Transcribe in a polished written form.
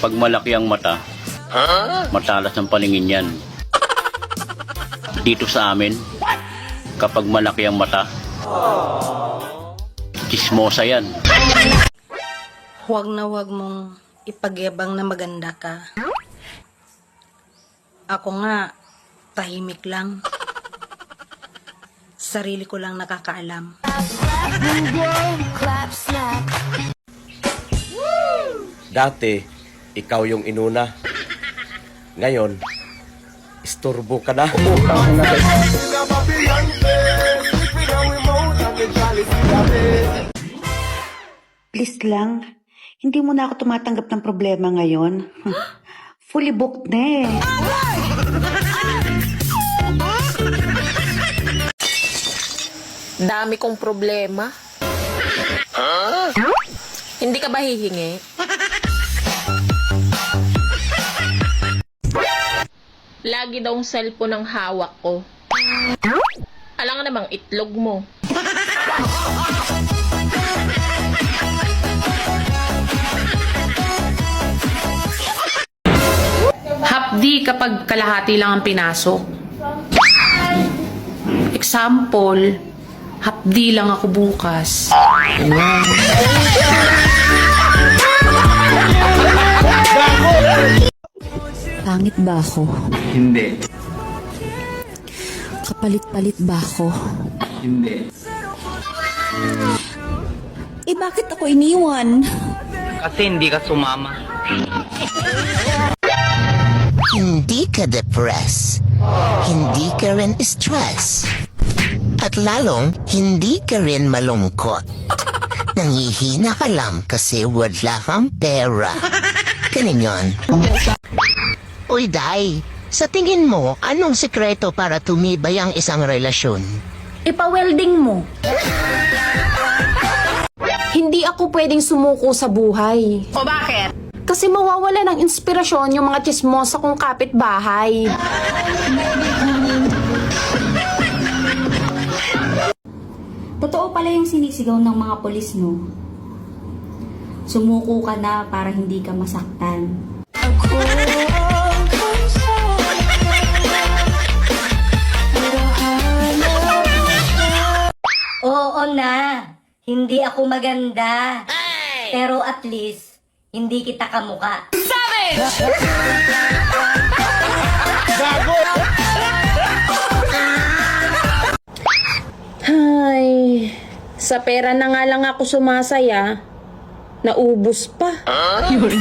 Kapag malaki ang mata, matalas ang paningin yan. Dito sa amin, kapag malaki ang mata, chismosa yan. Huwag na huwag mong ipagyabang na maganda ka. Ako nga, tahimik lang. Sarili ko lang nakakaalam. Dati, ikaw yung inuna. Ngayon, istorbo ka na. Please lang, hindi mo na ako tumatanggap ng problema ngayon. Fully booked na eh. Dami kong problema. Hindi ka ba hihingi? Lagi daw ang cellphone ang hawak ko. Alang namang itlog mo. Hapdi kapag kalahati lang ang pinasok. Example, hapdi lang ako bukas. Pangit ba ako? Hindi. Kapalit-palit ba ako? Hindi. Eh bakit ako iniwan? Kasi hindi ka sumama. Hindi ka depressed. Hindi ka rin stress. At lalong, hindi ka rin malungkot. Nangihina ka lang kasi wala kang pera. Ganun yun. Uy, Day, sa tingin mo, anong sekreto para tumibay ang isang relasyon? Ipa-welding mo. Hindi ako pwedeng sumuko sa buhay. O bakit? Kasi mawawala ng inspirasyon yung mga chismosa kong kapitbahay. Totoo pala yung sinisigaw ng mga polis, no? Sumuko ka na para hindi ka masaktan. Oo na, hindi ako maganda. Pero at least, hindi kita kamuka. Ay, sa pera na nga lang ako sumasaya. Naubos pa. Yun.